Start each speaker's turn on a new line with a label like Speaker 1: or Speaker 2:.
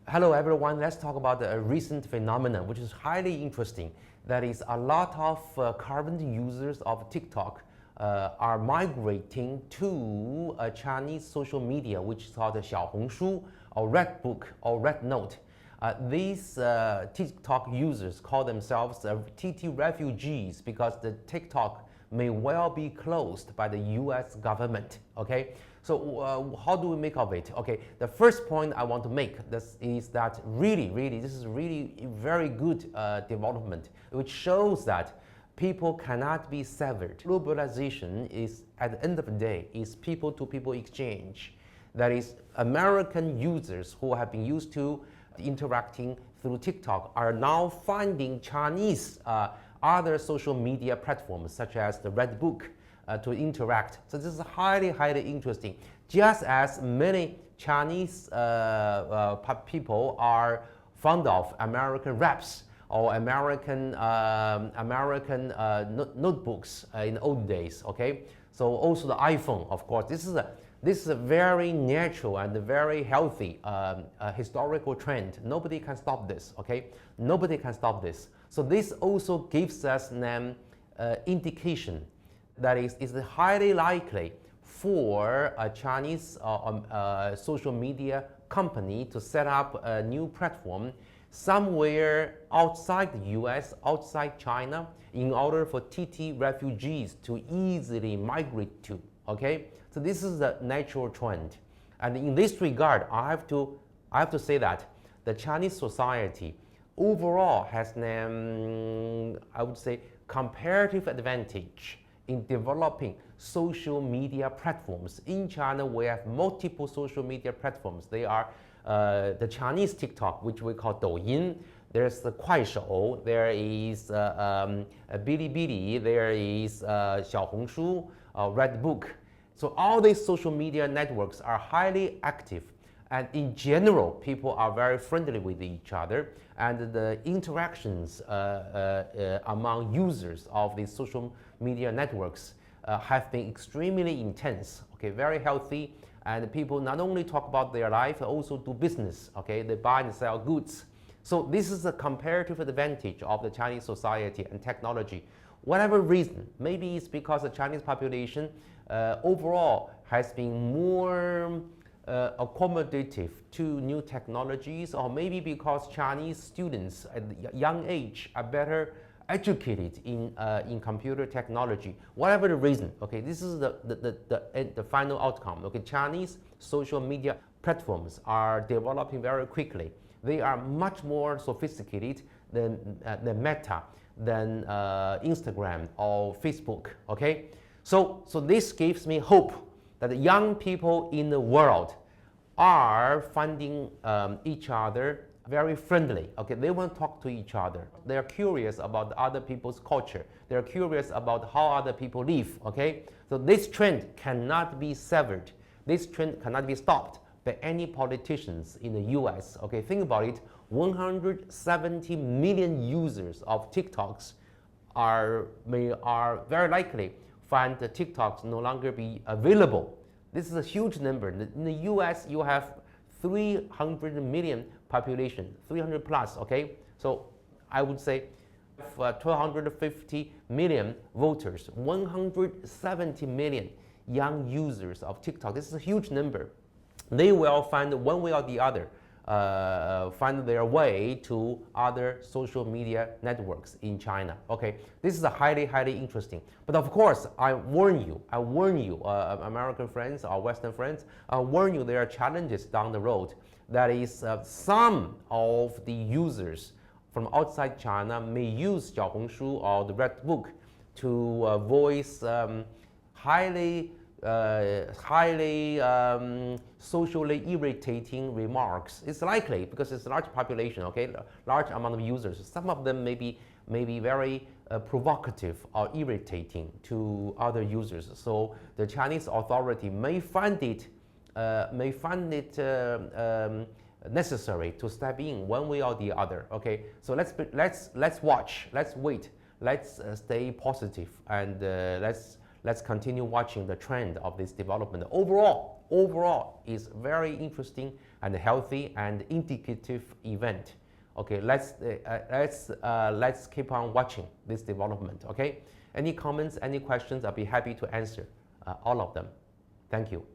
Speaker 1: Hello everyone, let's talk about a recent phenomenon which is highly interesting. That is, a lot of current users of TikTok are migrating to a Chinese social media which is called 𝘾𝙤𝙤𝙨 or Redbook or RedNote. These TikTok users call themselves TT refugees because the TikTok may well be closed by the US government, okay? So how do we make of it? Okay, the first point I want to make is that this is really very good development, which shows that people cannot be severed. Globalization is, at the end of the day, is people-to-people exchange. That is, American users who have been used to interacting through TikTok are now finding Chinese other social media platforms such as the Redbook to interact. So this is highly interesting. Just as many Chinese people are fond of American raps or American notebooks in old days. Okay, so also the iPhone, of course. This is a very natural and a very healthy historical trend. Nobody can stop this. Okay, nobody can stop this. So this also gives us an indication that it's highly likely for a Chinese social media company to set up a new platform somewhere outside the US, outside China, in order for TT refugees to easily migrate to. Okay, so this is the natural trend, and in this regard, I have to say that the Chinese society overall has an, I would say, comparative advantage in developing social media platforms. In China, we have multiple social media platforms. They are the Chinese TikTok, which we call Douyin. There's the 快手, there is Bilibili, there is 小红书, Redbook. So all these social media networks are highly active, and in general, people are very friendly with each other, and the interactions among users of these social media networks have been extremely intense, okay, very healthy, and people not only talk about their life, also do business, okay, they buy and sell goods. So this is a comparative advantage of the Chinese society and technology. Whatever reason, maybe it's because the Chinese population overall has been more accommodative to new technologies, or maybe because Chinese students at a young age are better educated in computer technology. Whatever the reason, okay, this is the final outcome. Okay, Chinese social media platforms are developing very quickly. They are much more sophisticated than Meta, than Instagram or Facebook. Okay, so this gives me hope that the young people in the world are finding each other very friendly. Okay, they want to talk to each other. They are curious about other people's culture. They are curious about how other people live. Okay, so this trend cannot be severed. This trend cannot be stopped by any politicians in the US. Okay, think about it. 170 million users of TikToks are very likely find the TikToks no longer be available. This is a huge number. In the US, you have 300 million population, 300 plus, okay? So I would say 250 million voters, 170 million young users of TikTok. This is a huge number. They will find one way or the other, find their way to other social media networks in China. Okay, this is a highly interesting. But of course, I warn you, American friends or Western friends, I warn you there are challenges down the road. That is, some of the users from outside China may use 小红书 or the Redbook to voice highly socially irritating remarks. It's likely because it's a large population, okay, large amount of users. Some of them may be very provocative or irritating to other users. So the Chinese authority may find it necessary to step in one way or the other. Okay, so let's watch, let's wait, let's stay positive, and let's continue watching the trend of this development. Overall is very interesting and healthy and indicative event. Okay, let's keep on watching this development. Okay, any comments, any questions? I'll be happy to answer all of them. Thank you.